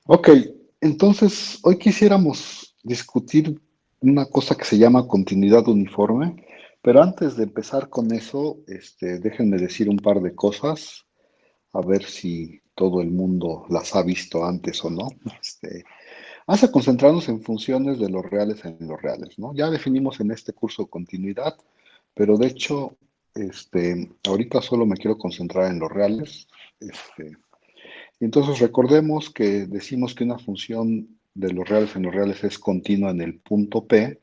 Ok, entonces hoy quisiéramos discutir una cosa que se llama continuidad uniforme, pero antes de empezar con eso, déjenme decir un par de cosas, a ver si todo el mundo las ha visto antes o no. Vamos a concentrarnos en funciones de los reales en los reales, ¿no? Ya definimos en este curso continuidad, pero de hecho, ahorita solo me quiero concentrar en los reales. Entonces recordemos que decimos que una función de los reales en los reales es continua en el punto P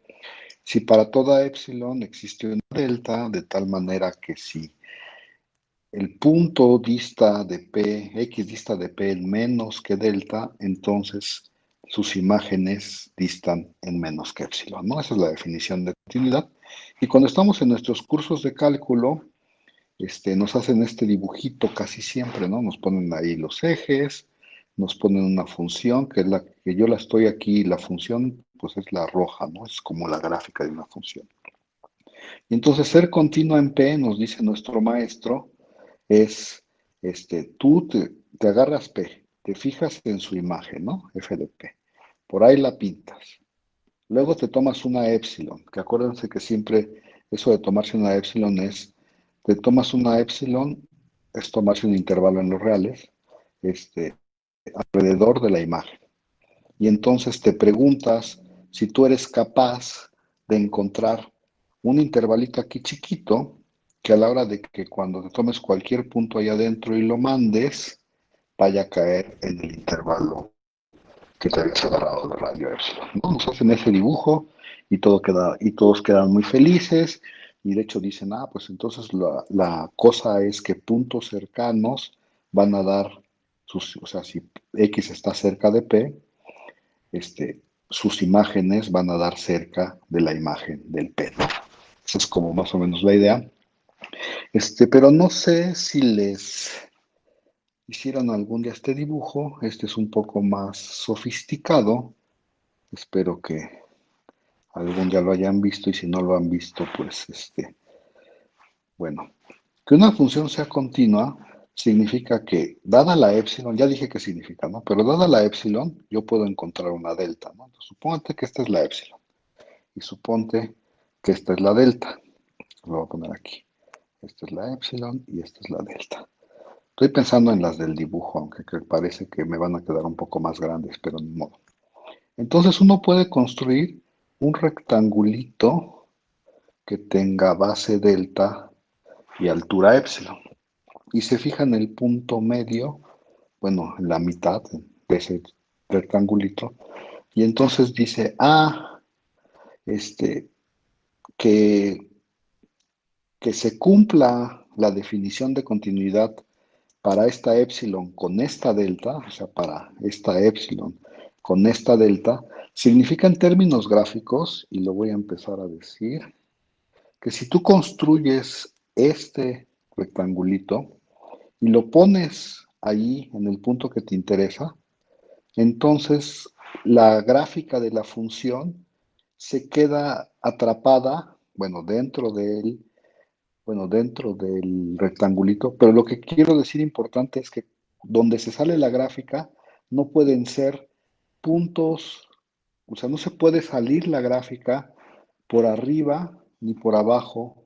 si para toda epsilon existe una delta, de tal manera que si el punto dista de P, X dista de P en menos que delta, entonces sus imágenes distan en menos que epsilon, ¿no? Esa es la definición de continuidad. Y cuando estamos en nuestros cursos de cálculo, nos hacen este dibujito casi siempre, ¿no? Nos ponen ahí los ejes, nos ponen una función, que es la que yo la estoy aquí, la función pues es la roja, ¿no? Es como la gráfica de una función. Y entonces ser continua en P, nos dice nuestro maestro, es, tú te agarras P, te fijas en su imagen, ¿no? F de P. Por ahí la pintas. Luego te tomas una epsilon, que acuérdense que siempre eso de tomarse una epsilon es, te tomas una epsilon, es tomarse un intervalo en los reales, este, alrededor de la imagen. Y entonces te preguntas si tú eres capaz de encontrar un intervalito aquí chiquito, que a la hora de que cuando te tomes cualquier punto ahí adentro y lo mandes, vaya a caer en el intervalo que te habías agarrado de radio epsilon, ¿no? Nos hacen ese dibujo y todo queda, y todos quedan muy felices, y de hecho dicen, ah, pues entonces la cosa es que puntos cercanos van a dar sus, o sea, si X está cerca de P, sus imágenes van a dar cerca de la imagen del P, ¿no? Esa es como más o menos la idea. Pero no sé si les hicieron algún día este dibujo. Este es un poco más sofisticado. Espero que algún día lo hayan visto y si no lo han visto, pues bueno, que una función sea continua significa que, dada la epsilon, ya dije qué significa, ¿no? Pero dada la epsilon, yo puedo encontrar una delta, ¿no? Entonces, supónte que esta es la epsilon y suponte que esta es la delta. Lo voy a poner aquí. Esta es la epsilon y esta es la delta. Estoy pensando en las del dibujo, aunque parece que me van a quedar un poco más grandes, pero ni modo. Entonces uno puede construir un rectangulito que tenga base delta y altura epsilon. Y se fija en el punto medio, bueno, en la mitad de ese rectangulito, y entonces dice, ah, este, que, que se cumpla la definición de continuidad para esta epsilon con esta delta, o sea, para esta epsilon con esta delta, significa en términos gráficos, y lo voy a empezar a decir, que si tú construyes este rectangulito y lo pones ahí en el punto que te interesa, entonces la gráfica de la función se queda atrapada, bueno, dentro del rectangulito, pero lo que quiero decir importante es que donde se sale la gráfica no pueden ser puntos, o sea, no se puede salir la gráfica por arriba ni por abajo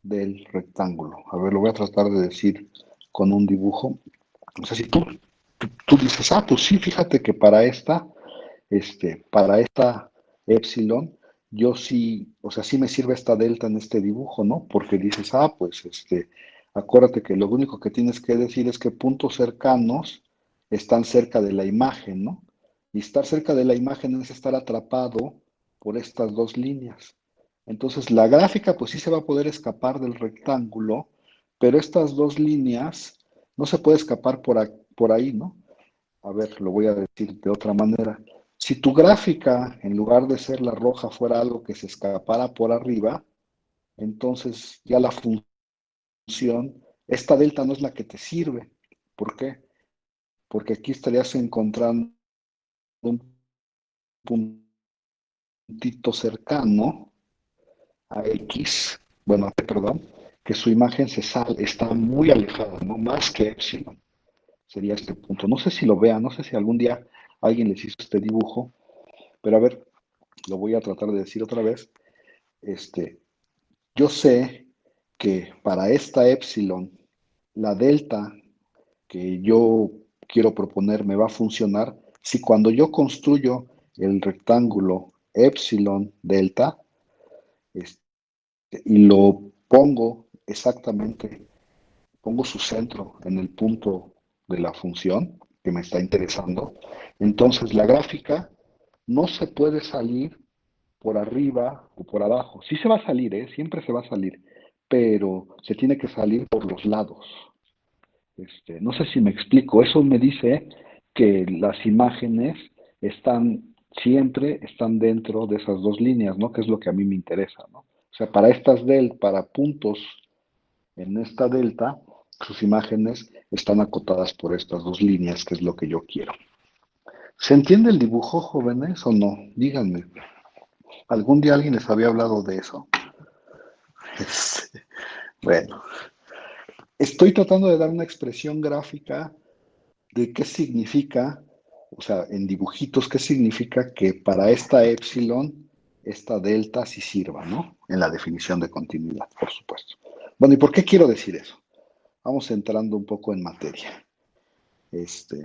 del rectángulo. A ver, lo voy a tratar de decir con un dibujo. O sea, si tú dices, ah, pues sí, fíjate que para esta epsilon, yo sí, o sea, sí me sirve esta delta en este dibujo, ¿no? Porque dices, ah, pues acuérdate que lo único que tienes que decir es que puntos cercanos están cerca de la imagen, ¿no? Y estar cerca de la imagen es estar atrapado por estas dos líneas. Entonces, la gráfica, pues sí se va a poder escapar del rectángulo, pero estas dos líneas no se puede escapar por ahí, ¿no? A ver, lo voy a decir de otra manera. Si tu gráfica, en lugar de ser la roja, fuera algo que se escapara por arriba, entonces ya la función, esta delta no es la que te sirve. ¿Por qué? Porque aquí estarías encontrando un puntito cercano a X, bueno, perdón, que su imagen está muy alejada, ¿no? Más que epsilon. Sería este punto. No sé si lo vean, no sé si algún día alguien les hizo este dibujo, pero a ver, lo voy a tratar de decir otra vez. Yo sé que para esta epsilon, la delta que yo quiero proponer me va a funcionar si cuando yo construyo el rectángulo epsilon delta y lo pongo exactamente, pongo su centro en el punto de la función que me está interesando, entonces la gráfica no se puede salir por arriba o por abajo. Sí se va a salir, ¿eh? Siempre se va a salir, pero se tiene que salir por los lados. No sé si me explico. Eso me dice que las imágenes siempre están dentro de esas dos líneas, ¿no? Que es lo que a mí me interesa, ¿no? O sea, para puntos en esta delta, sus imágenes están acotadas por estas dos líneas, que es lo que yo quiero. ¿Se entiende el dibujo, jóvenes, o no? Díganme. ¿Algún día alguien les había hablado de eso? Bueno, estoy tratando de dar una expresión gráfica de qué significa, o sea, en dibujitos, qué significa que para esta epsilon, esta delta sí sirva, ¿no? En la definición de continuidad, por supuesto. Bueno, ¿y por qué quiero decir eso? Vamos entrando un poco en materia. Este,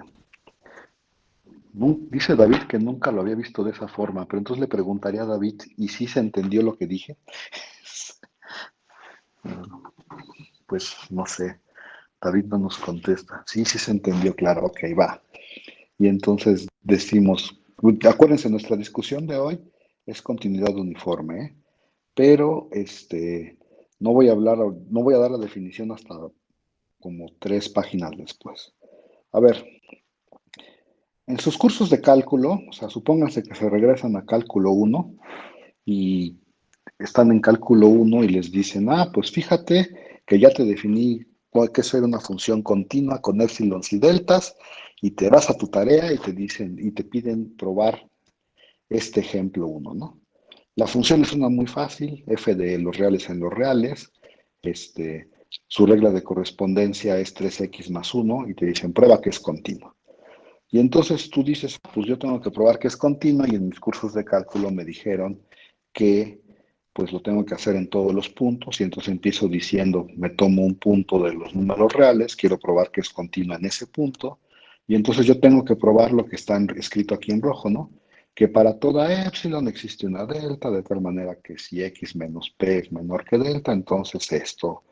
dice David que nunca lo había visto de esa forma, pero entonces le preguntaría a David, ¿y si se entendió lo que dije? Pues no sé. David no nos contesta. Sí, sí se entendió, claro, ok, va. Y entonces decimos, acuérdense, nuestra discusión de hoy es continuidad uniforme, ¿eh? Pero no voy a dar la definición hasta como 3 páginas después. A ver, en sus cursos de cálculo, o sea, supónganse que se regresan a cálculo uno y están en cálculo uno y les dicen, pues fíjate que ya te definí que eso era una función continua con épsilons y deltas, y te vas a tu tarea y te dicen, y te piden probar este ejemplo uno, ¿no? La función es una muy fácil, f de los reales en los reales, este, su regla de correspondencia es 3x más 1 y te dicen prueba que es continua. Y entonces tú dices, pues yo tengo que probar que es continua y en mis cursos de cálculo me dijeron que pues lo tengo que hacer en todos los puntos y entonces empiezo diciendo, me tomo un punto de los números reales, quiero probar que es continua en ese punto y entonces yo tengo que probar lo que está escrito aquí en rojo, ¿no? Que para toda epsilon existe una delta, de tal manera que si x menos p es menor que delta, entonces esto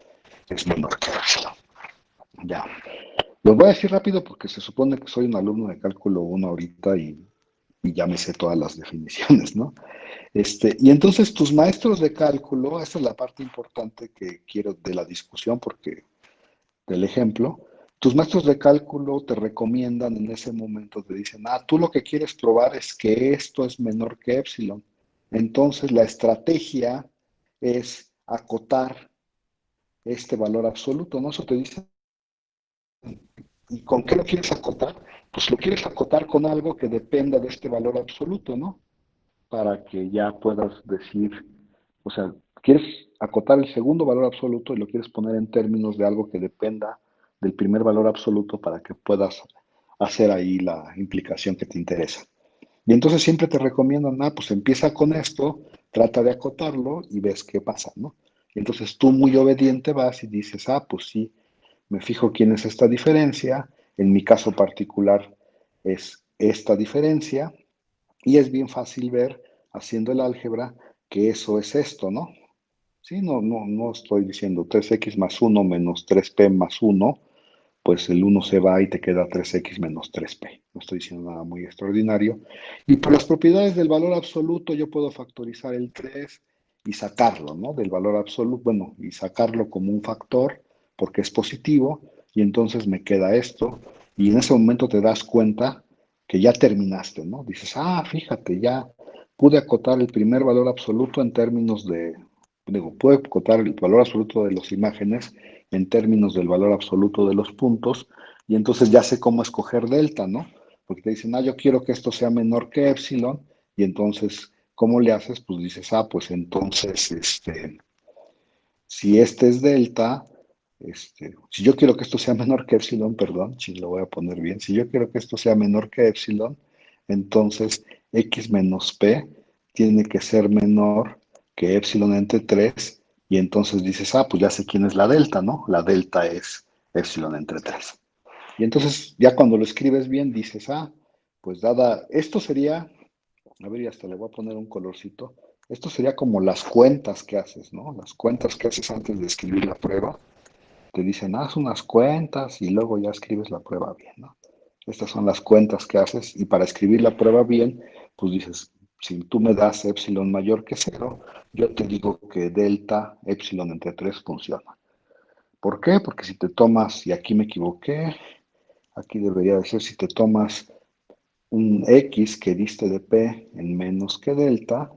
es menor que epsilon. Ya. Los voy a decir rápido porque se supone que soy un alumno de cálculo uno ahorita y ya me sé todas las definiciones, ¿no? Y entonces tus maestros de cálculo, esta es la parte importante que quiero de la discusión porque del ejemplo, tus maestros de cálculo te recomiendan en ese momento, te dicen, tú lo que quieres probar es que esto es menor que epsilon. Entonces la estrategia es acotar este valor absoluto, ¿no? Eso te dice. ¿Y con qué lo quieres acotar? Pues lo quieres acotar con algo que dependa de este valor absoluto, ¿no? Para que ya puedas decir, o sea, quieres acotar el segundo valor absoluto y lo quieres poner en términos de algo que dependa del primer valor absoluto para que puedas hacer ahí la implicación que te interesa. Y entonces siempre te recomiendan, pues empieza con esto, trata de acotarlo y ves qué pasa, ¿no? Y entonces tú muy obediente vas y dices, pues sí, me fijo quién es esta diferencia, en mi caso particular es esta diferencia, y es bien fácil ver, haciendo el álgebra, que eso es esto, ¿no? Sí, no estoy diciendo 3x más 1 menos 3p más 1, pues el 1 se va y te queda 3x menos 3p. No estoy diciendo nada muy extraordinario. Y por las propiedades del valor absoluto yo puedo factorizar el 3 y sacarlo, ¿no? Del valor absoluto, bueno, y sacarlo como un factor porque es positivo y entonces me queda esto y en ese momento te das cuenta que ya terminaste, ¿no? Dices, fíjate, ya pude acotar el primer valor absoluto en términos pude acotar el valor absoluto de las imágenes en términos del valor absoluto de los puntos, y entonces ya sé cómo escoger delta, ¿no? Porque te dicen, yo quiero que esto sea menor que epsilon, y entonces, ¿cómo le haces? Pues dices, pues entonces, si este es delta, si yo quiero que esto sea menor que epsilon, perdón, si lo voy a poner bien, si yo quiero que esto sea menor que epsilon, entonces x menos p tiene que ser menor que epsilon entre 3, y entonces dices, ah, pues ya sé quién es la delta, ¿no? La delta es epsilon entre 3. Y entonces ya cuando lo escribes bien dices, ah, pues dada, esto sería, a ver, y hasta le voy a poner un colorcito, esto sería como las cuentas que haces, ¿no? Las cuentas que haces antes de escribir la prueba. Te dicen, haz unas cuentas y luego ya escribes la prueba bien, ¿no? Estas son las cuentas que haces y para escribir la prueba bien, pues dices, si tú me das epsilon mayor que cero, yo te digo que delta epsilon entre 3 funciona. ¿Por qué? Porque si te tomas, y aquí me equivoqué, aquí debería de ser, si te tomas un x que diste de p en menos que delta,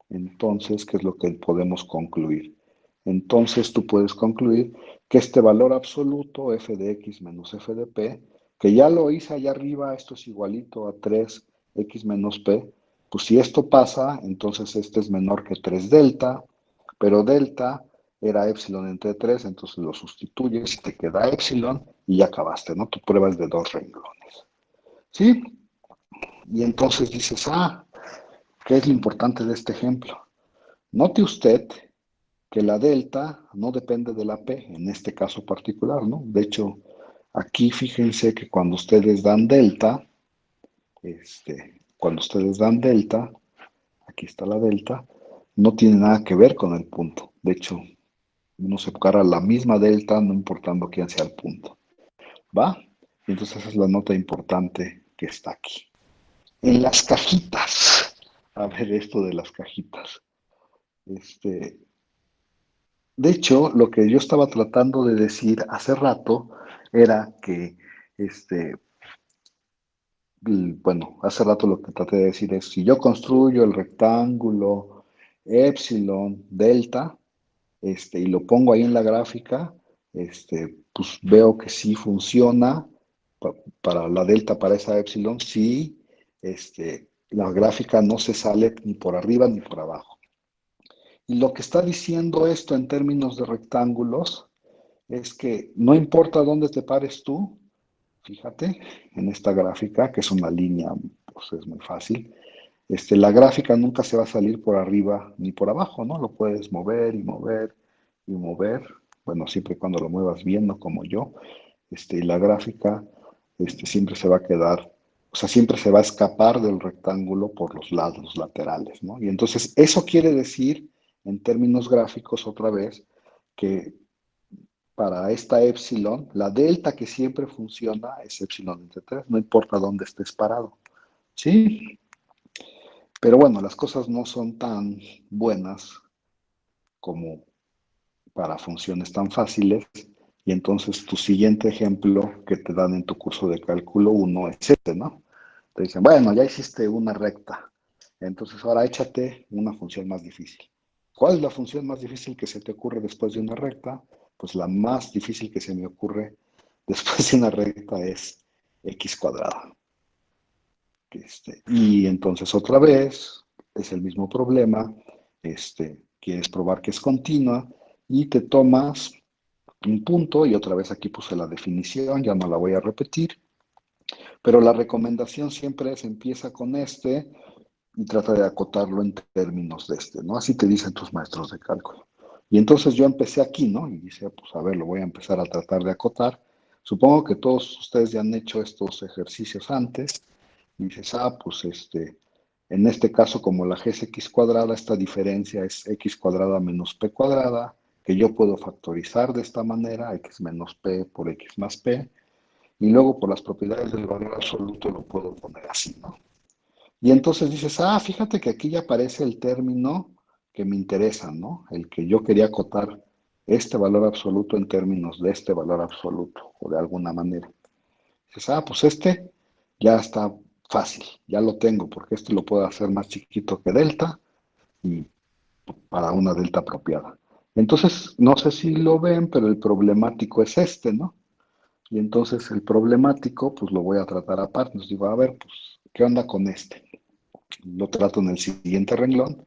entonces, ¿qué es lo que podemos concluir? Entonces, tú puedes concluir que este valor absoluto, f de x menos f de p, que ya lo hice allá arriba, esto es igualito a 3x menos p, pues si esto pasa, entonces este es menor que 3 delta, pero delta era epsilon entre 3, entonces lo sustituyes y te queda epsilon y ya acabaste, ¿no? Tu prueba es de 2 renglones. ¿Sí? Y entonces dices, ah, ¿qué es lo importante de este ejemplo? Note usted que la delta no depende de la P en este caso particular, ¿no? De hecho, aquí fíjense que cuando ustedes dan delta, aquí está la delta, no tiene nada que ver con el punto. De hecho, uno se agarra la misma delta no importando quién sea el punto. ¿Va? Entonces esa es la nota importante que está aquí. En las cajitas, a ver esto de las cajitas. De hecho, lo que yo estaba tratando de decir hace rato era que, este, bueno, hace rato lo que traté de decir es, si yo construyo el rectángulo epsilon delta, y lo pongo ahí en la gráfica, pues veo que sí funciona para la delta, para esa epsilon, sí, la gráfica no se sale ni por arriba ni por abajo. Y lo que está diciendo esto en términos de rectángulos es que no importa dónde te pares tú, fíjate en esta gráfica, que es una línea, pues es muy fácil, la gráfica nunca se va a salir por arriba ni por abajo, ¿no? Lo puedes mover y mover y mover, bueno, siempre y cuando lo muevas bien, no como yo, y la gráfica, siempre se va a quedar, o sea, siempre se va a escapar del rectángulo por los lados, los laterales, ¿no? Y entonces eso quiere decir, en términos gráficos, otra vez, que para esta epsilon, la delta que siempre funciona es epsilon entre 3, no importa dónde estés parado. ¿Sí? Pero bueno, las cosas no son tan buenas como para funciones tan fáciles. Y entonces tu siguiente ejemplo que te dan en tu curso de cálculo 1 es este, ¿no? Te dicen, bueno, ya hiciste una recta. Entonces ahora échate una función más difícil. ¿Cuál es la función más difícil que se te ocurre después de una recta? Pues la más difícil que se me ocurre después de una recta es x cuadrada. Y entonces otra vez es el mismo problema. Quieres probar que es continua y te tomas un punto, y otra vez aquí puse la definición, ya no la voy a repetir, pero la recomendación siempre es empieza con y trata de acotarlo en términos de ¿no? Así te dicen tus maestros de cálculo. Y entonces yo empecé aquí, ¿no? Y dice, pues a ver, lo voy a empezar a tratar de acotar. Supongo que todos ustedes ya han hecho estos ejercicios antes. Y dices, ah, pues en este caso, como la g es x cuadrada, esta diferencia es x cuadrada menos p cuadrada, que yo puedo factorizar de esta manera, x menos p por x más p, y luego por las propiedades del valor absoluto lo puedo poner así, ¿no? Y entonces dices, ah, fíjate que aquí ya aparece el término que me interesa, ¿no? El que yo quería acotar este valor absoluto en términos de este valor absoluto, o de alguna manera. Dices, ah, pues ya está fácil, ya lo tengo, porque lo puedo hacer más chiquito que delta y para una delta apropiada. Entonces, no sé si lo ven, pero el problemático es ¿no? Y entonces el problemático, pues lo voy a tratar aparte. Les digo, a ver, pues, ¿qué onda con Lo trato en el siguiente renglón.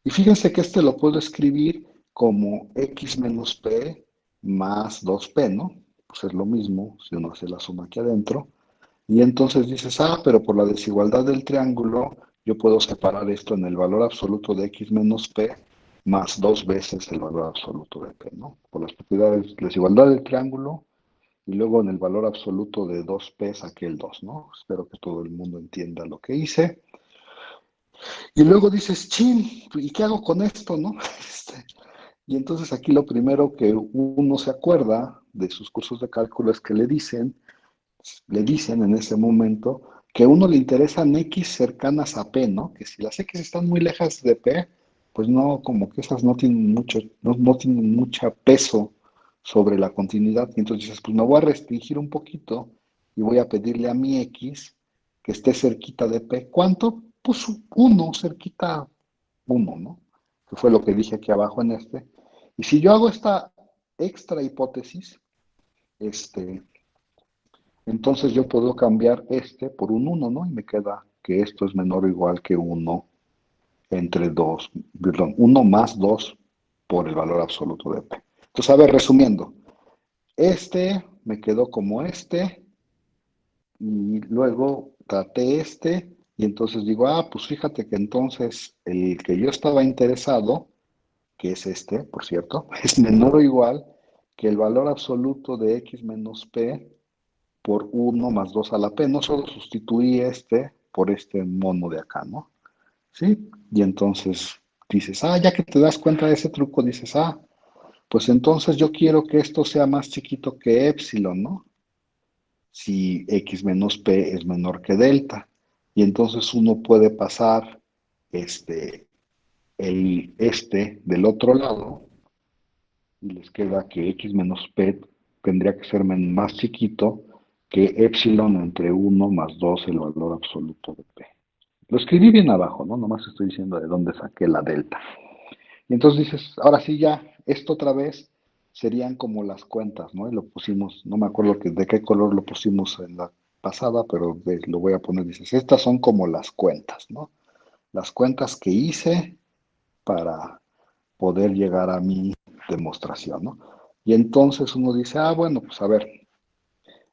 Y fíjense que lo puedo escribir como x menos p más 2p, ¿no? Pues es lo mismo si uno hace la suma aquí adentro. Y entonces dices, pero por la desigualdad del triángulo, yo puedo separar esto en el valor absoluto de x menos p más dos veces el valor absoluto de p, ¿no? Por las propiedades, desigualdad del triángulo, y luego en el valor absoluto de 2p saqué el 2, ¿no? Espero que todo el mundo entienda lo que hice. Y luego dices, chin, ¿y qué hago con esto, no? Y entonces aquí lo primero que uno se acuerda de sus cursos de cálculo es que le dicen en ese momento que a uno le interesan X cercanas a P, ¿no? Que si las X están muy lejas de P, pues no, como que esas no tienen mucho, no tienen mucho peso sobre la continuidad. Y entonces dices, pues me voy a restringir un poquito y voy a pedirle a mi X que esté cerquita de P. ¿Cuánto? Pues uno, cerquita uno, ¿no? Que fue lo que dije aquí abajo en este. Y si yo hago esta extra hipótesis, este, entonces yo puedo cambiar este por un uno, ¿no? Y me queda que esto es menor o igual que uno entre 2, perdón, uno más 2 por el valor absoluto de P. Entonces, a ver, resumiendo, este me quedó como este, y luego traté este, y entonces digo, pues fíjate que entonces el que yo estaba interesado, que es este, por cierto, es menor o igual que el valor absoluto de x menos p por uno más 2 a la p. No solo sustituí este por este mono de acá, ¿no? ¿Sí? Y entonces dices, ya que te das cuenta de ese truco, dices, pues entonces yo quiero que esto sea más chiquito que épsilon, ¿no? Si x menos p es menor que delta. Y entonces uno puede pasar este, del otro lado y les queda que x menos p tendría que ser más chiquito que épsilon entre uno más 2 el valor absoluto de p. Lo escribí bien abajo, ¿no? Nomás estoy diciendo de dónde saqué la delta. Y entonces dices, ahora sí ya, esto otra vez serían como las cuentas, ¿no? Y lo pusimos, no me acuerdo de qué color lo pusimos en la pasada, pero lo voy a poner, dices, estas son como las cuentas, ¿no? Las cuentas que hice para poder llegar a mi demostración, ¿no? Y entonces uno dice, bueno, pues a ver,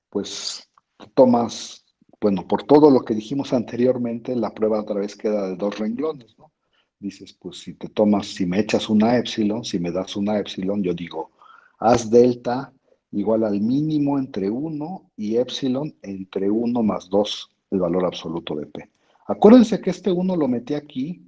pues tomas, bueno, por todo lo que dijimos anteriormente, la prueba otra vez queda de dos renglones, ¿no? Dices, pues si te tomas, si me echas una épsilon, si me das una épsilon, yo digo, haz delta igual al mínimo entre uno y épsilon entre uno más 2 el valor absoluto de P. Acuérdense que este uno lo metí aquí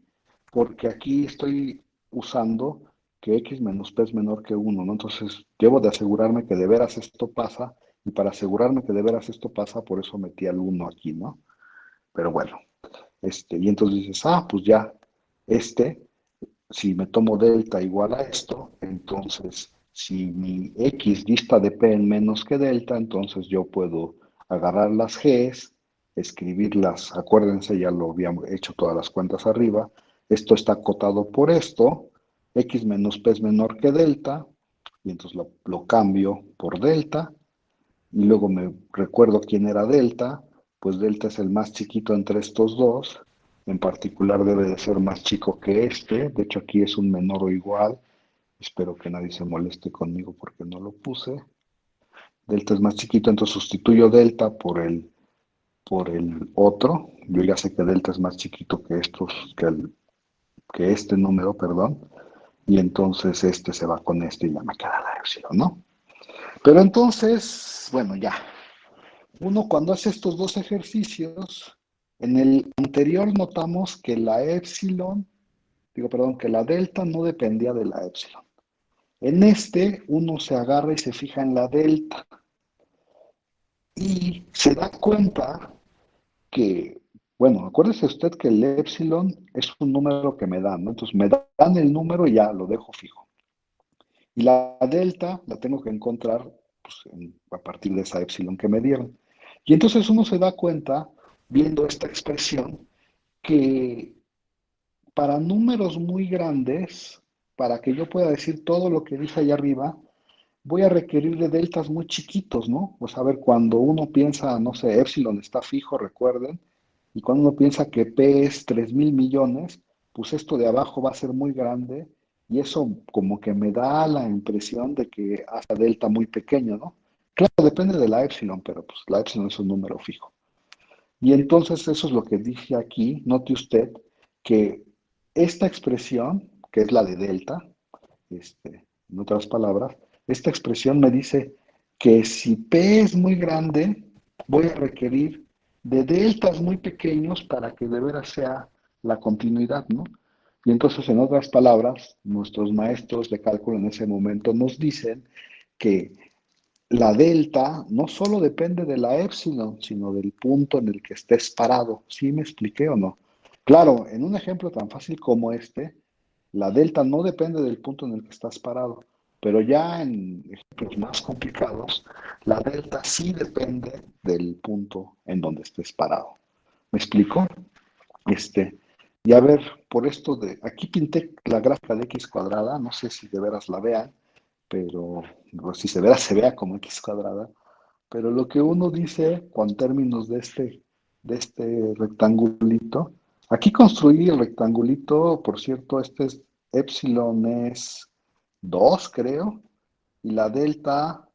porque aquí estoy usando que x menos p es menor que uno, ¿no? Entonces, debo de asegurarme que de veras esto pasa, y para asegurarme que de veras esto pasa, por eso metí al uno aquí, ¿no? Pero bueno, y entonces dices, pues ya, si me tomo delta igual a esto, entonces, si mi x dista de p en menos que delta, entonces yo puedo agarrar las g's, escribirlas, acuérdense, ya lo habíamos hecho todas las cuentas arriba, esto está acotado por esto, x menos p es menor que delta, y entonces lo cambio por delta, y luego me recuerdo quién era delta, pues delta es el más chiquito entre estos dos, en particular debe de ser más chico que de hecho aquí es un menor o igual, espero que nadie se moleste conmigo porque no lo puse, delta es más chiquito, entonces sustituyo delta por el otro, yo ya sé que delta es más chiquito que que este número, perdón, y entonces este se va con este y ya me queda la epsilon, ¿no? Pero entonces, bueno, ya, uno cuando hace estos dos ejercicios, en el anterior notamos que que la delta no dependía de la épsilon. En este, uno se agarra y se fija en la delta y se da cuenta que, bueno, acuérdese usted que el épsilon es un número que me dan, ¿no? Entonces me dan el número y ya lo dejo fijo. Y la delta la tengo que encontrar pues, a partir de esa épsilon que me dieron. Y entonces uno se da cuenta, viendo esta expresión, que para números muy grandes, para que yo pueda decir todo lo que dije allá arriba, voy a requerir de deltas muy chiquitos, ¿no? Pues a ver, cuando uno piensa, no sé, épsilon está fijo, recuerden, y cuando uno piensa que P es 3.000 millones, pues esto de abajo va a ser muy grande, y eso como que me da la impresión de que hace delta muy pequeño, ¿no? Claro, depende de la épsilon, pero pues la épsilon es un número fijo. Y entonces eso es lo que dije aquí. Note usted que esta expresión, que es la de delta, en otras palabras, esta expresión me dice que si P es muy grande, voy a requerir de deltas muy pequeños para que de veras sea la continuidad, ¿no? Y entonces, en otras palabras, nuestros maestros de cálculo en ese momento nos dicen que la delta no solo depende de la épsilon, sino del punto en el que estés parado. ¿Sí me expliqué o no? Claro, en un ejemplo tan fácil como este, la delta no depende del punto en el que estás parado, pero ya en ejemplos más complicados, la delta sí depende del punto en donde estés parado. ¿Me explico? Este, y a ver, por esto de, aquí pinté la gráfica de x cuadrada, no sé si de veras la vean, pero pues, si se vea, se vea como x cuadrada, pero lo que uno dice con términos de este rectangulito, aquí construí el rectangulito, por cierto, este es epsilon es 2 creo, y la delta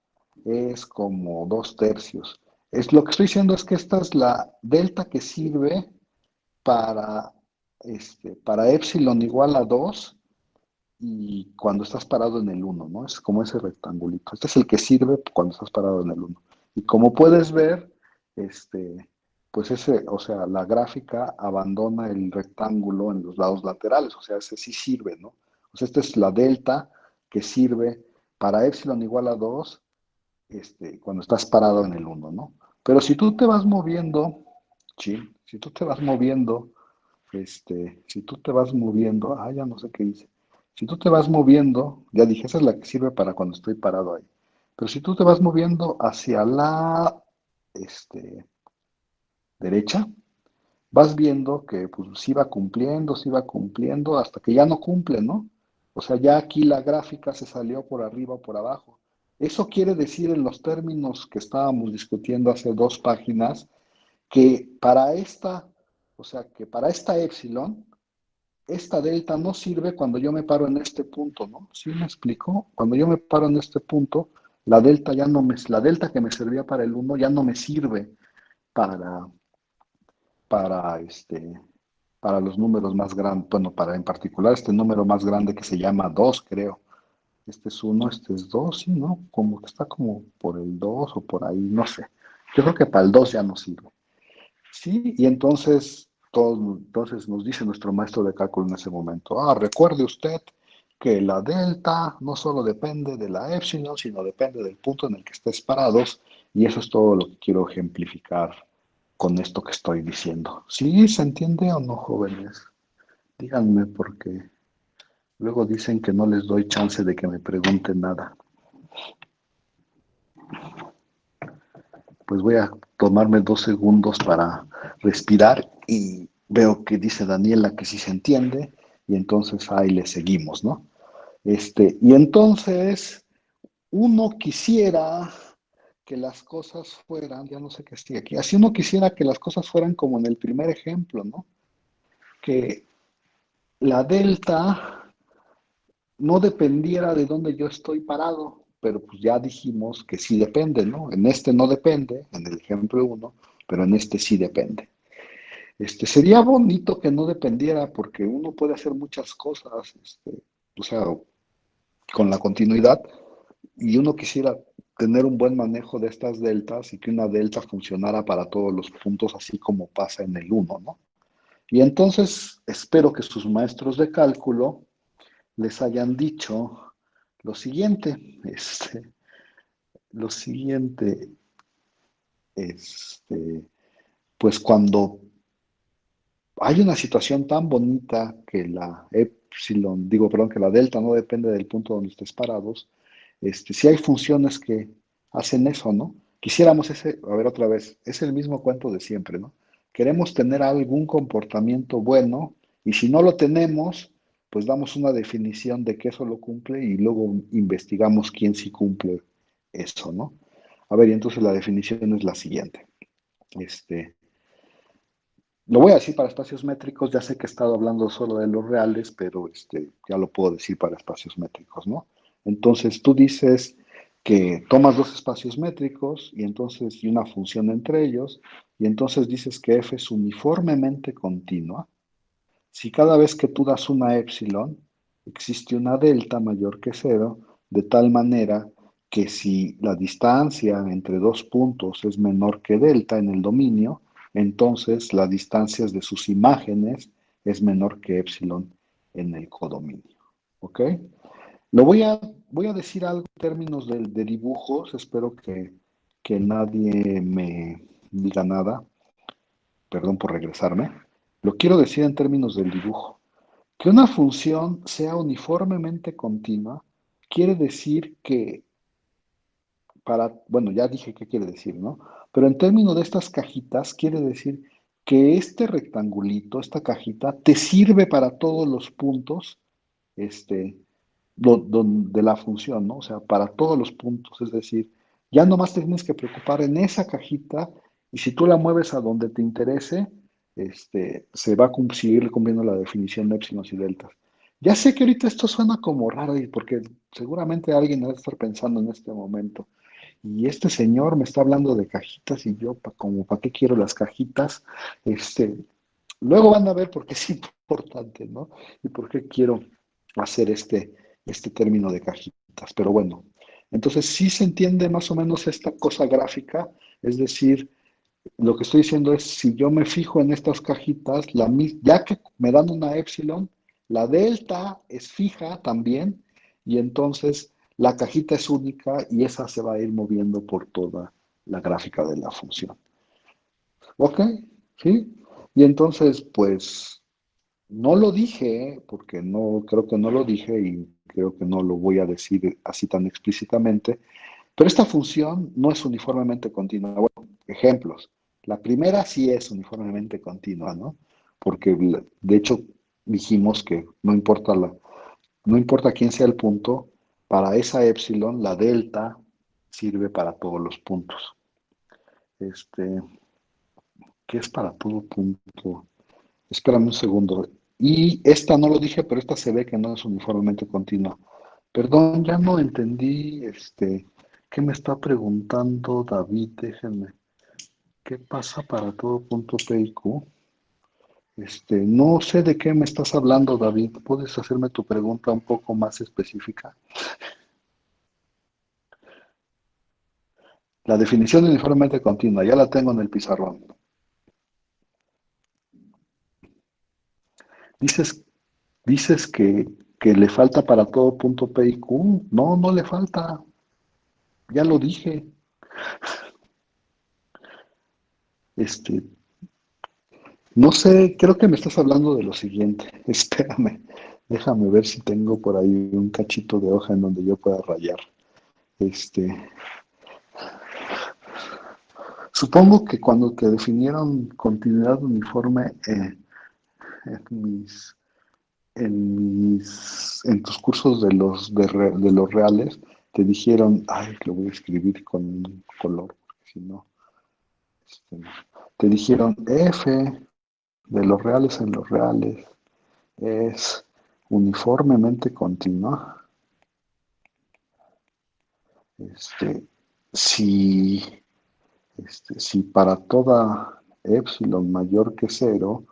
es como 2/3. Lo que estoy diciendo es que esta es la delta que sirve para, para epsilon igual a 2 y cuando estás parado en el uno, ¿no? Es como ese rectangulito. Este es el que sirve cuando estás parado en el uno. Y como puedes ver, pues o sea, la gráfica abandona el rectángulo en los lados laterales, o sea, ese sí sirve, ¿no? O sea, esta es la delta que sirve para epsilon igual a 2, cuando estás parado en el uno, ¿no? Pero si tú te vas moviendo, sí, si tú te vas moviendo si tú te vas moviendo, ya no sé qué dice. Si tú te vas moviendo, ya dije, esa es la que sirve para cuando estoy parado ahí. Pero si tú te vas moviendo hacia la derecha, vas viendo que pues sí va cumpliendo, hasta que ya no cumple, ¿no? O sea, ya aquí la gráfica se salió por arriba o por abajo. Eso quiere decir en los términos que estábamos discutiendo hace 2 páginas, que para esta, o sea, que para esta épsilon, esta delta no sirve cuando yo me paro en este punto, ¿no? ¿Sí me explico? Cuando yo me paro en este punto, la delta que me servía para el uno ya no me sirve para, para para los números más grandes, bueno, para en particular este número más grande que se llama 2, creo. Este es uno, este es 2, sí, ¿no? Como que está como por el 2 o por ahí, no sé. Yo creo que para el 2 ya no sirve. Sí, y entonces nos dice nuestro maestro de cálculo en ese momento, recuerde usted que la delta no solo depende de la épsilon, sino depende del punto en el que estés parados, y eso es todo lo que quiero ejemplificar con esto que estoy diciendo. ¿Sí se entiende o no, jóvenes? Díganme porque luego dicen que no les doy chance de que me pregunten nada. Pues voy a tomarme 2 segundos para respirar y veo que dice Daniela que sí se entiende y entonces ahí le seguimos, ¿no? Y entonces uno quisiera que las cosas fueran, ya no sé qué estoy aquí, así uno quisiera que las cosas fueran como en el primer ejemplo, ¿no? Que la delta no dependiera de dónde yo estoy parado, pero pues ya dijimos que sí depende, ¿no? En este no depende, en el ejemplo uno, pero en este sí depende. Sería bonito que no dependiera porque uno puede hacer muchas cosas, o sea, con la continuidad y uno quisiera tener un buen manejo de estas deltas y que una delta funcionara para todos los puntos así como pasa en el uno, ¿no? Y entonces espero que sus maestros de cálculo les hayan dicho lo siguiente, lo siguiente, pues cuando hay una situación tan bonita que la epsilon, digo, perdón, que la delta no depende del punto donde estés parados, si hay funciones que hacen eso, ¿no? Quisiéramos a ver otra vez, es el mismo cuento de siempre, ¿no? Queremos tener algún comportamiento bueno y si no lo tenemos, pues damos una definición de que eso lo cumple y luego investigamos quién sí cumple eso, ¿no? A ver, y entonces la definición es la siguiente. Lo voy a decir para espacios métricos, ya sé que he estado hablando solo de los reales, pero ya lo puedo decir para espacios métricos, ¿no? Entonces tú dices que tomas dos espacios métricos y una función entre ellos, y entonces dices que f es uniformemente continua. Si cada vez que tú das una epsilon, existe una delta mayor que cero, de tal manera que si la distancia entre dos puntos es menor que delta en el dominio, entonces la distancia de sus imágenes es menor que epsilon en el codominio. ¿Ok? Lo voy a decir algo en términos de dibujos, espero que nadie me diga nada, perdón por regresarme. Lo quiero decir en términos del dibujo. Que una función sea uniformemente continua quiere decir que bueno, ya dije qué quiere decir, ¿no? Pero en términos de estas cajitas, quiere decir que este rectangulito, esta cajita, te sirve para todos los puntos, este, de la función, ¿no? O sea, para todos los puntos, es decir, ya nomás te tienes que preocupar en esa cajita y si tú la mueves a donde te interese, se va a seguir cumpliendo la definición de épsilos y deltas. Ya sé que ahorita esto suena como raro y porque seguramente alguien debe estar pensando en este momento. Y este señor me está hablando de cajitas y yo, como, ¿para qué quiero las cajitas? Este, Luego van a ver por qué es importante, ¿no? Y por qué quiero hacer este término de cajitas. Pero bueno, entonces sí se entiende más o menos esta cosa gráfica, es decir, lo que estoy diciendo es, si yo me fijo en estas cajitas, ya que me dan una epsilon, la delta es fija también, y entonces la cajita es única y esa se va a ir moviendo por toda la gráfica de la función. ¿Ok? ¿Sí? Y entonces, pues, no lo dije, porque no, creo que no lo dije y creo que no lo voy a decir así tan explícitamente, pero esta función no es uniformemente continua. Bueno, ejemplos. La primera sí es uniformemente continua, ¿no? Porque de hecho dijimos que no importa quién sea el punto, para esa epsilon la delta sirve para todos los puntos. Este, ¿Qué es para todo punto? Espérame un segundo. Y esta no lo dije, pero esta se ve que no es uniformemente continua. Perdón, ya no entendí, ¿qué me está preguntando David? Déjenme. ¿Qué pasa para todo punto P y Q? No sé de qué me estás hablando, David. ¿Puedes hacerme tu pregunta un poco más específica? La definición de uniformemente continua, ya la tengo en el pizarrón. Dices, dices que le falta para todo punto P y Q. No, no le falta. Ya lo dije. Este, no sé, creo que me estás hablando de lo siguiente. Espérame, déjame ver si tengo por ahí un cachito de hoja en donde yo pueda rayar. Este, Supongo que cuando te definieron continuidad uniforme en mis, en tus cursos de los reales, te dijeron, ay, lo voy a escribir con color, porque si no, no. Te dijeron F de los reales en los reales es uniformemente continua. Este, si, si para toda epsilon mayor que cero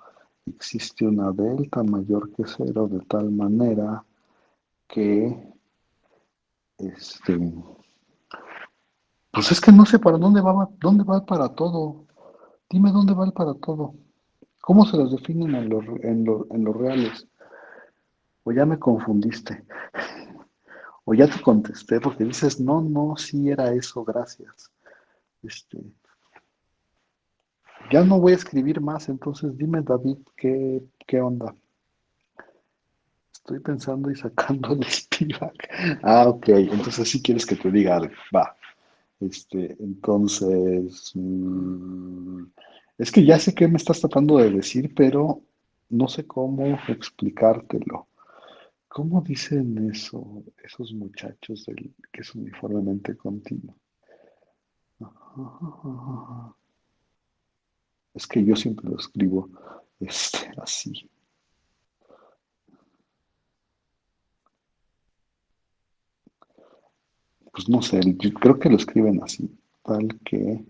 existe una delta mayor que cero de tal manera que, este, pues es que no sé para dónde va para todo. Dime dónde va el para todo. ¿Cómo se los definen en los reales? O ya me confundiste. O ya te contesté porque dices, no, no, sí era eso, gracias. Este, ya no voy a escribir más, entonces dime, David, ¿qué onda? Estoy pensando y sacando el Spivak. Ah, ok, entonces sí quieres que te diga algo. Va. Entonces, es que ya sé qué me estás tratando de decir, pero no sé cómo explicártelo. ¿Cómo dicen eso esos muchachos que es uniformemente continuo? Es que yo siempre lo escribo así. pues no sé, yo creo que lo escriben así, tal que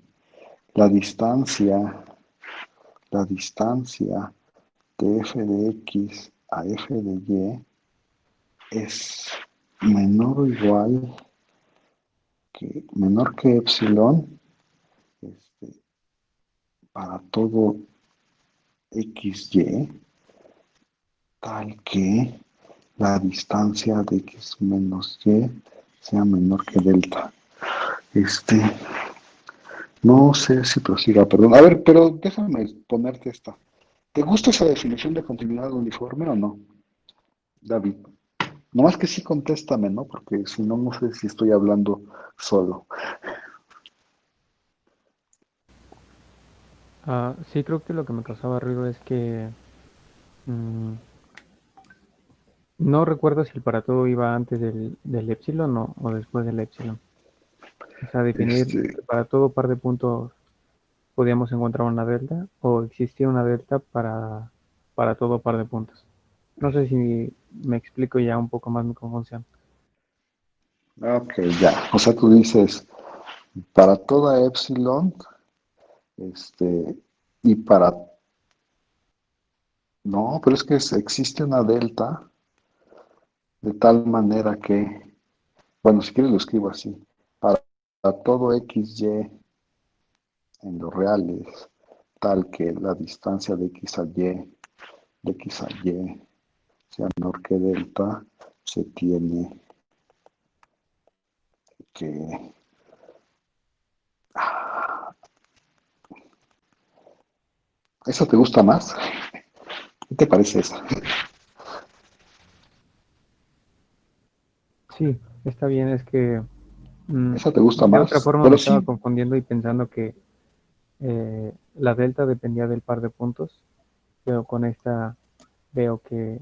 la distancia, la distancia de f de x a f de y es menor o igual menor que epsilon este, para todo xy, tal que la distancia de x menos y sea menor que delta. No sé si prosiga, perdón. A ver, pero déjame ponerte esta. ¿Te gusta esa definición de continuidad uniforme o no, David? Nomás que sí contéstame, ¿no? Porque si no, no sé si estoy hablando solo. Sí, creo que lo que me causaba ruido es que mm, no recuerdo si el para todo iba antes del epsilon o después del epsilon. O sea, definir Este, que para todo par de puntos podíamos encontrar una delta o existía una delta para todo par de puntos. No sé si me explico ya un poco más mi confusión. ok, ya. O sea, tú dices, para toda epsilon, este, y para... No, pero es que existe una delta de tal manera que, bueno, si quieres lo escribo así, para todo xy en los reales, tal que la distancia de x a y, de x a y sea menor que delta, se tiene que... ¿Esa te gusta más? ¿Qué te parece esa? Sí, está bien, es que mm, Esa te gusta de otra más, forma me pero estaba sí, confundiendo y pensando que la delta dependía del par de puntos, pero con esta veo que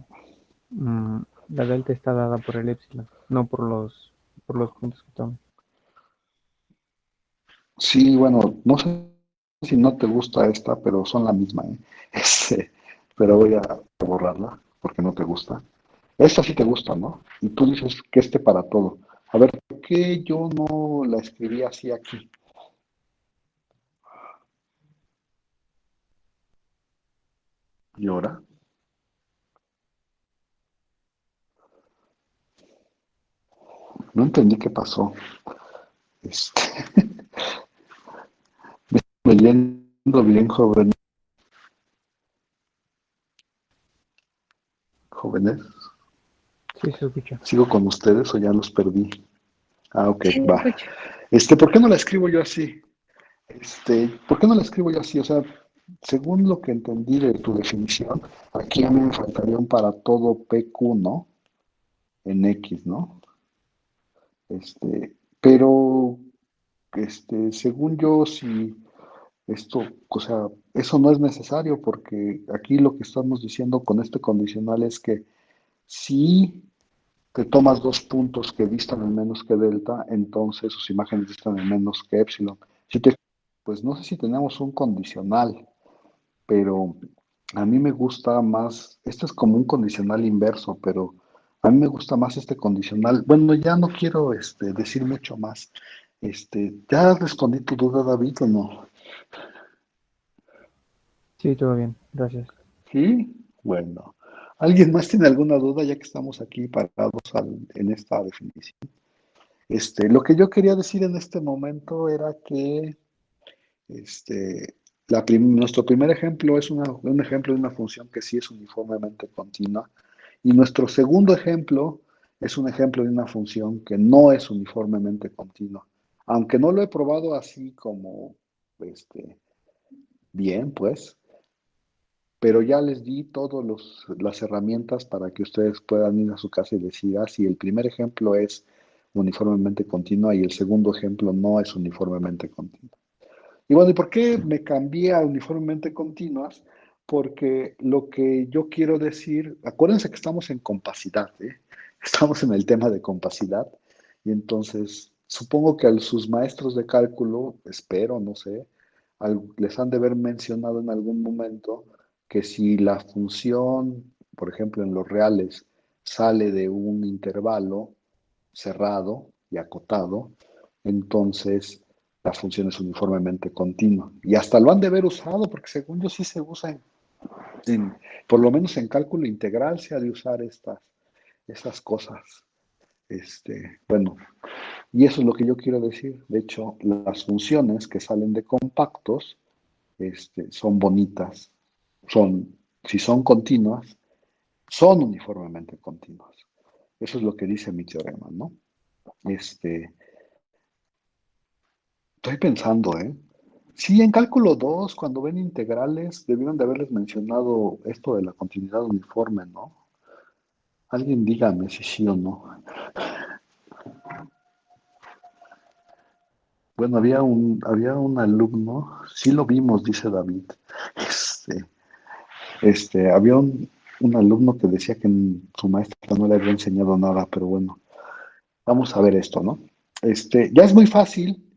la delta está dada por el epsilon, no por los puntos que tome. sí, bueno, no sé si no te gusta esta, pero son la misma, ¿eh? Pero voy a borrarla porque no te gusta. Esta sí te gusta, ¿no? Y tú dices que para todo. A ver, ¿por qué yo no la escribí así aquí? ¿Y ahora? No entendí qué pasó. Este, me leyendo bien, jóvenes. Sí, se escucha. ¿Sigo con ustedes o ya los perdí? Ah, ok, Sí, lo va. escucho. ¿Por qué no la escribo yo así? ¿Por qué no la escribo yo así? O sea, según lo que entendí de tu definición, aquí a mí me faltaría un para todo PQ, ¿no? En X, ¿no? Pero, según yo, si esto, o sea, eso no es necesario porque aquí lo que estamos diciendo con este condicional es que si te tomas dos puntos que distan en menos que delta, entonces sus imágenes distan en menos que epsilon. Si te, pues no sé si tenemos un condicional, pero a mí me gusta más, este es como un condicional inverso, pero a mí me gusta más este condicional. Bueno, ya no quiero decir mucho más. ¿Ya respondí tu duda, David, o no? Sí, todo bien, gracias. Sí. Bueno, ¿alguien más tiene alguna duda ya que estamos aquí parados en esta definición? Lo que yo quería decir en este momento era que Este, nuestro primer ejemplo es un ejemplo de una función que sí es uniformemente continua y nuestro segundo ejemplo es un ejemplo de una función que no es uniformemente continua. Aunque no lo he probado así como este, bien, pues, pero ya les di todas las herramientas para que ustedes puedan ir a su casa y decir, ah, si el primer ejemplo es uniformemente continua y el segundo ejemplo no es uniformemente continua. Y bueno, ¿y por qué me cambié a uniformemente continuas? Porque lo que yo quiero decir, acuérdense que estamos en compacidad, ¿eh? Estamos en el tema de compacidad. Y entonces, supongo que a sus maestros de cálculo, espero, no sé, les han de haber mencionado en algún momento que si la función, por ejemplo, en los reales, sale de un intervalo cerrado, y acotado, entonces la función es uniformemente continua. Y hasta lo han de haber usado, porque según yo sí se usa por lo menos en cálculo integral se ha de usar esas cosas. Bueno, y eso es lo que yo quiero decir. De hecho, las funciones que salen de compactos son bonitas. Si son continuas, son uniformemente continuas. Eso es lo que dice mi teorema, ¿no? Estoy pensando, ¿eh? Sí, en cálculo 2, cuando ven integrales, debieron de haberles mencionado esto de la continuidad uniforme, ¿no? Alguien dígame si sí o no. Bueno, había un alumno, sí lo vimos, dice David. Este, había un alumno que decía que su maestra no le había enseñado nada, pero bueno, vamos a ver esto, ¿no? Ya es muy fácil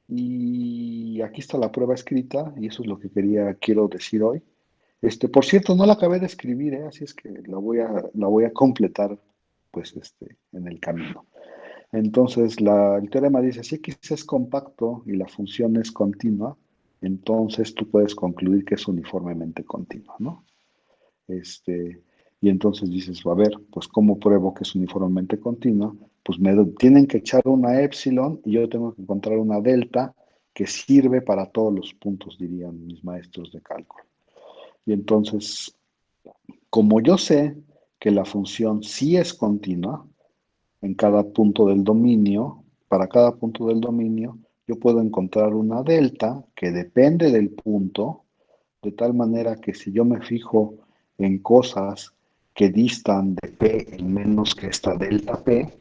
y aquí está la prueba escrita y eso es lo que quiero decir hoy. Por cierto, no la acabé de escribir, ¿eh? Así es que la voy a completar, pues, en el camino. Entonces, el teorema dice, si X es compacto y la función es continua, entonces tú puedes concluir que es uniformemente continua, ¿no? Y entonces dices, a ver, pues ¿cómo pruebo que es uniformemente continua? Pues me tienen que echar una épsilon y yo tengo que encontrar una delta que sirve para todos los puntos, dirían mis maestros de cálculo. Y entonces, como yo sé que la función sí es continua en cada punto del dominio, para cada punto del dominio, yo puedo encontrar una delta que depende del punto, de tal manera que si yo me fijo en cosas que distan de P en menos que esta delta P,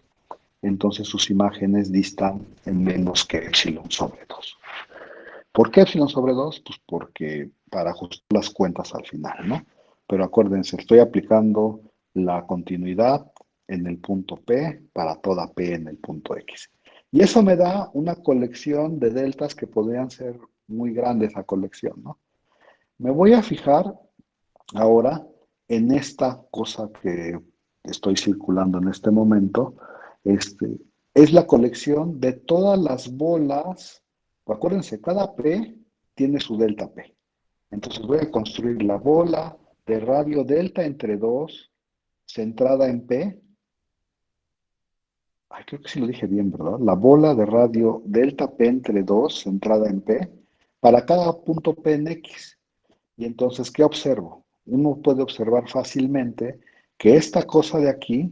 entonces sus imágenes distan en menos que epsilon sobre 2. ¿Por qué epsilon sobre 2? Pues porque para ajustar las cuentas al final, ¿no? Pero acuérdense, estoy aplicando la continuidad en el punto P para toda P en el punto X. Y eso me da una colección de deltas que podrían ser muy grandes a colección, ¿no? Me voy a fijar ahora en esta cosa que estoy circulando en este momento. Es la colección de todas las bolas. Acuérdense, cada P tiene su delta P. Entonces voy a construir la bola de radio delta entre 2 centrada en P. Ay, creo que sí lo dije bien, ¿verdad? La bola de radio delta P entre 2 centrada en P para cada punto P en X. Y entonces, ¿qué observo? Uno puede observar fácilmente que esta cosa de aquí,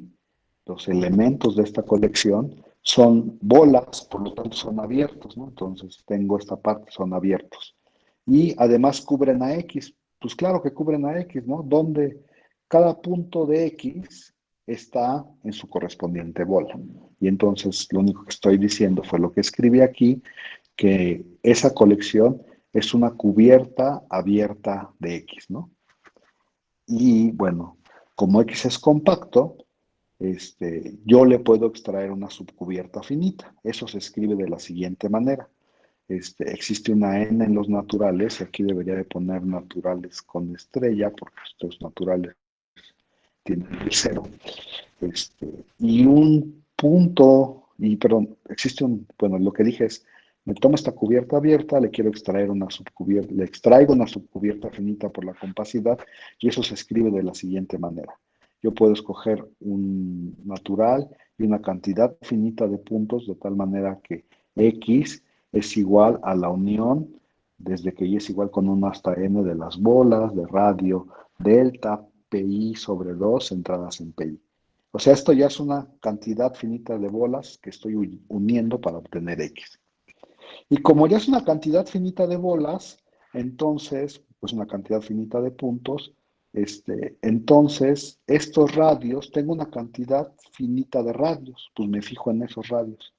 los elementos de esta colección, son bolas, por lo tanto son abiertos, ¿no? Entonces, tengo esta parte, son abiertos. Y además cubren a X. Pues claro que cubren a X, ¿no? Donde cada punto de X está en su correspondiente bola. Y entonces, lo único que estoy diciendo fue lo que escribí aquí, que esa colección es una cubierta abierta de X, ¿no? Y bueno, como X es compacto, yo le puedo extraer una subcubierta finita. Eso se escribe de la siguiente manera. Existe una n en los naturales, y aquí debería de poner naturales con estrella, porque estos naturales tienen el cero. Y un punto, perdón, bueno, lo que dije es, me tomo esta cubierta abierta, le quiero extraer una subcubierta, le extraigo una subcubierta finita por la compacidad y eso se escribe de la siguiente manera. Yo puedo escoger un natural y una cantidad finita de puntos de tal manera que X es igual a la unión desde que Y es igual con 1 hasta n de las bolas de radio delta pi sobre 2 centradas en pi. O sea, esto ya es una cantidad finita de bolas que estoy uniendo para obtener X. Y como ya es una cantidad finita de bolas, entonces, pues una cantidad finita de puntos, entonces estos radios, tengo una cantidad finita de radios, pues me fijo en esos radios.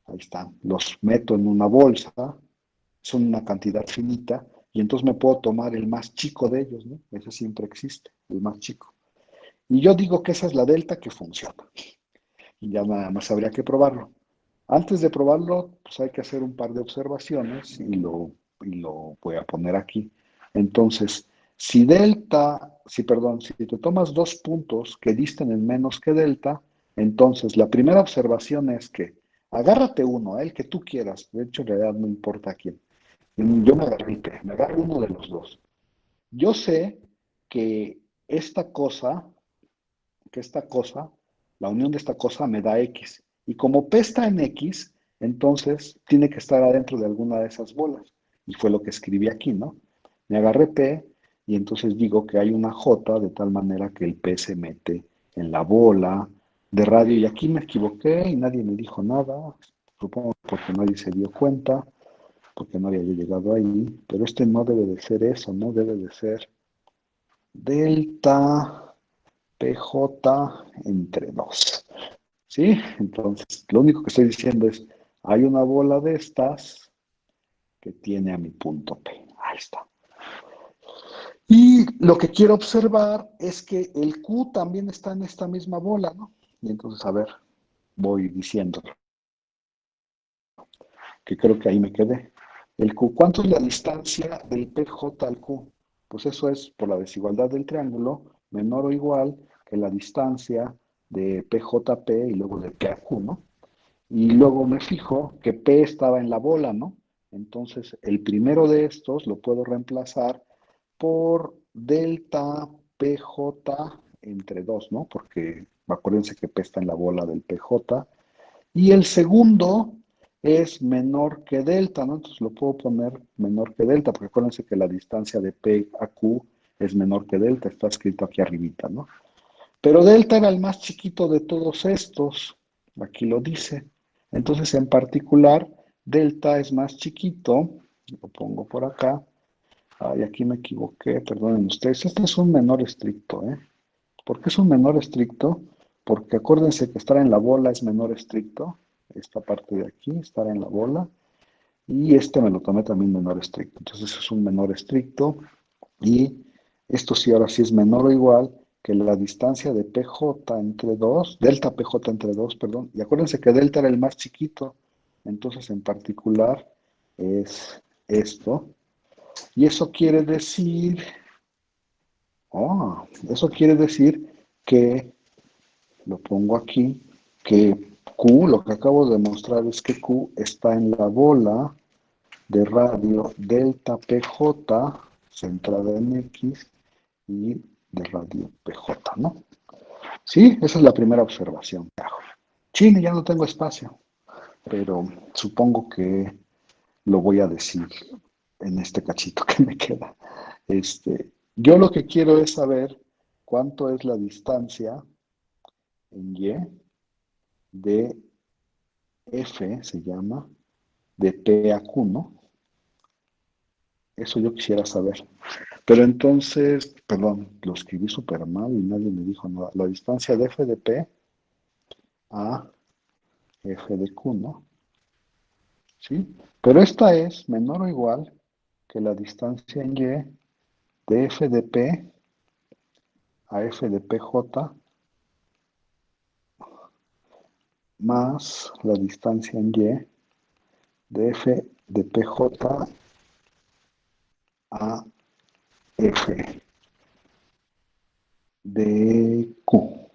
Ahí están, los meto en una bolsa, son una cantidad finita, y entonces me puedo tomar el más chico de ellos, ¿no? Ese siempre existe, el más chico. Y yo digo que esa es la delta que funciona. Y ya nada más habría que probarlo. Antes de probarlo, pues hay que hacer un par de observaciones y lo voy a poner aquí. Entonces, si te tomas dos puntos que distan en menos que delta, Entonces, la primera observación es que agárrate uno, el que tú quieras, de hecho en realidad no importa quién. Yo me agarré el P, me agarro uno de los dos. Yo sé que esta cosa, la unión de esta cosa me da X. Y como P está en X, entonces tiene que estar adentro de alguna de esas bolas. Y fue lo que escribí aquí, ¿no? Me agarré P y entonces digo que hay una J de tal manera que el P se mete en la bola de radio. Y aquí me equivoqué y nadie me dijo nada. Supongo porque nadie se dio cuenta, porque no había yo llegado ahí. Pero este no debe de ser eso, no debe de ser delta PJ entre 2. ¿Sí? Entonces, lo único que estoy diciendo es, hay una bola de estas que tiene a mi punto P. Ahí está. Y lo que quiero observar es que el Q también está en esta misma bola, ¿no? Y entonces, a ver, voy diciendo que creo que ahí me quedé. El Q, ¿cuánto es la distancia del PJ al Q? Pues eso es por la desigualdad del triángulo, menor o igual que la distancia de PJP y luego de P a Q, ¿no? Y luego me fijo que P estaba en la bola, ¿no? Entonces, el primero de estos lo puedo reemplazar por delta PJ entre 2, ¿no? Porque acuérdense que P está en la bola del PJ. Y el segundo es menor que delta, ¿no? Entonces lo puedo poner menor que delta, porque acuérdense que la distancia de P a Q es menor que delta, está escrito aquí arribita, ¿no? Pero delta era el más chiquito de todos estos, aquí lo dice. Entonces, en particular, delta es más chiquito, lo pongo por acá. Ay, aquí me equivoqué, perdonen ustedes. Este es un menor estricto, ¿eh? ¿Por qué es un menor estricto? Porque acuérdense que estar en la bola es menor estricto. Esta parte de aquí, estar en la bola. Y este me lo tomé también menor estricto. Entonces es un menor estricto. Y esto sí, ahora sí es menor o igual que la distancia de PJ entre 2, delta PJ entre 2, perdón. Y acuérdense que delta era el más chiquito. Entonces en particular es esto. Y eso quiere decir que lo pongo aquí, que Q, lo que acabo de mostrar es que Q está en la bola de radio delta PJ centrada en X y de radio PJ, ¿no? Sí, esa es la primera observación que hago. Chile, ya no tengo espacio, pero supongo que lo voy a decir en este cachito que me queda. Yo lo que quiero es saber cuánto es la distancia en Y de F, se llama, de P a Q, ¿no? Eso yo quisiera saber. Pero entonces, perdón, lo escribí súper mal y nadie me dijo nada. La distancia de F de P a F de Q, ¿no? ¿Sí? Pero esta es menor o igual que la distancia en Y de F de P a F de PJ más la distancia en Y de F de PJ a F de Q.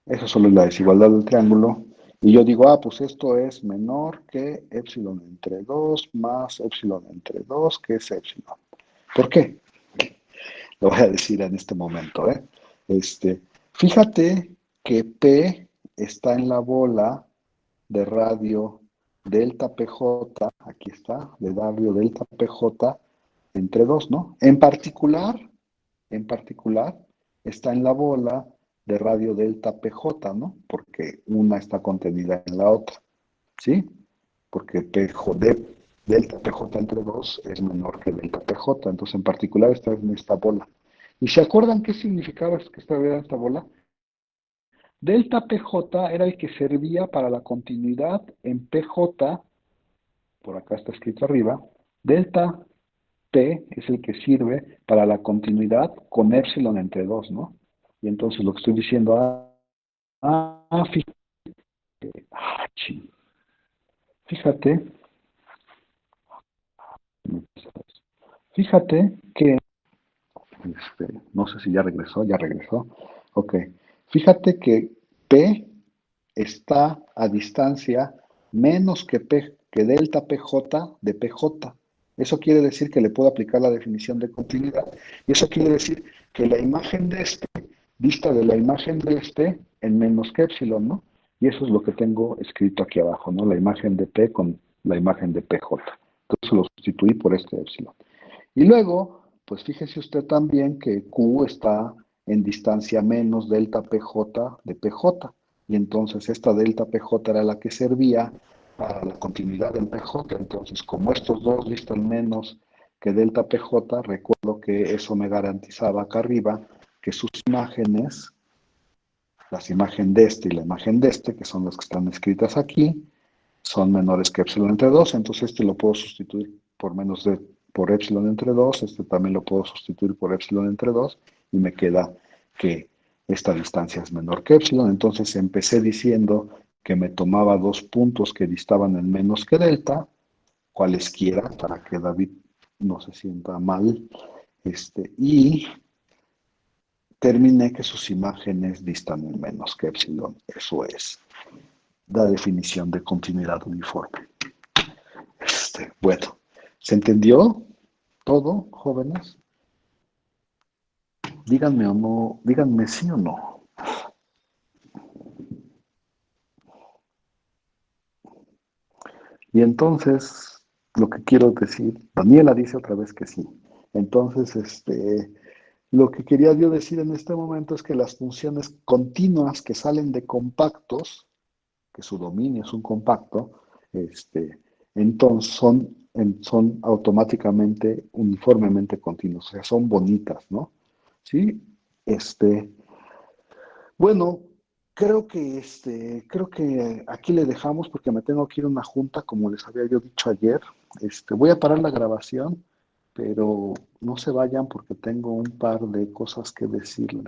Eso solo es la desigualdad del triángulo. Y yo digo, pues esto es menor que epsilon entre 2 más epsilon entre 2, que es epsilon. ¿Por qué? Lo voy a decir en este momento, ¿eh? Fíjate que P está en la bola de radio delta PJ, aquí está, de radio delta PJ entre 2, ¿no? En particular, está en la bola de radio delta PJ, ¿no? Porque una está contenida en la otra, ¿sí? Porque delta PJ entre 2 es menor que delta PJ, entonces en particular está en esta bola. ¿Y se acuerdan qué significaba que estaba en esta bola? Delta PJ era el que servía para la continuidad en PJ, por acá está escrito arriba, delta P es el que sirve para la continuidad con epsilon entre 2, ¿no? Y entonces lo que estoy diciendo, fíjate, fíjate, fíjate que, no sé si ya regresó, ok, fíjate que P está a distancia menos que delta PJ de PJ. Eso quiere decir que le puedo aplicar la definición de continuidad. Y eso quiere decir que la imagen de este dista de la imagen de este en menos que epsilon, ¿no? Y eso es lo que tengo escrito aquí abajo, ¿no? La imagen de P con la imagen de PJ. Entonces lo sustituí por este epsilon. Y luego, pues fíjese usted también que Q está en distancia menos delta PJ de PJ. Y entonces esta delta PJ era la que servía para la continuidad del PJ. Entonces, como estos dos distan menos que delta PJ, recuerdo que eso me garantizaba acá arriba que sus imágenes, las imágenes de este y la imagen de este, que son las que están escritas aquí, son menores que epsilon entre 2, entonces este lo puedo sustituir por epsilon entre 2, este también lo puedo sustituir por epsilon entre 2, y me queda que esta distancia es menor que epsilon. Entonces empecé diciendo que me tomaba dos puntos que distaban en menos que delta, cualesquiera, para que David no se sienta mal, y terminé que sus imágenes distan en menos que epsilon. Eso es la definición de continuidad uniforme. Bueno, ¿se entendió todo, jóvenes? Díganme o no, díganme sí o no. Y entonces, lo que quiero decir, Daniela dice otra vez que sí. Entonces, lo que quería yo decir en este momento es que las funciones continuas que salen de compactos, que su dominio es un compacto, entonces son automáticamente, uniformemente continuos, o sea, son bonitas, ¿no? Sí, bueno, creo que aquí le dejamos porque me tengo que ir a una junta, como les había yo dicho ayer. Voy a parar la grabación, pero no se vayan porque tengo un par de cosas que decirles.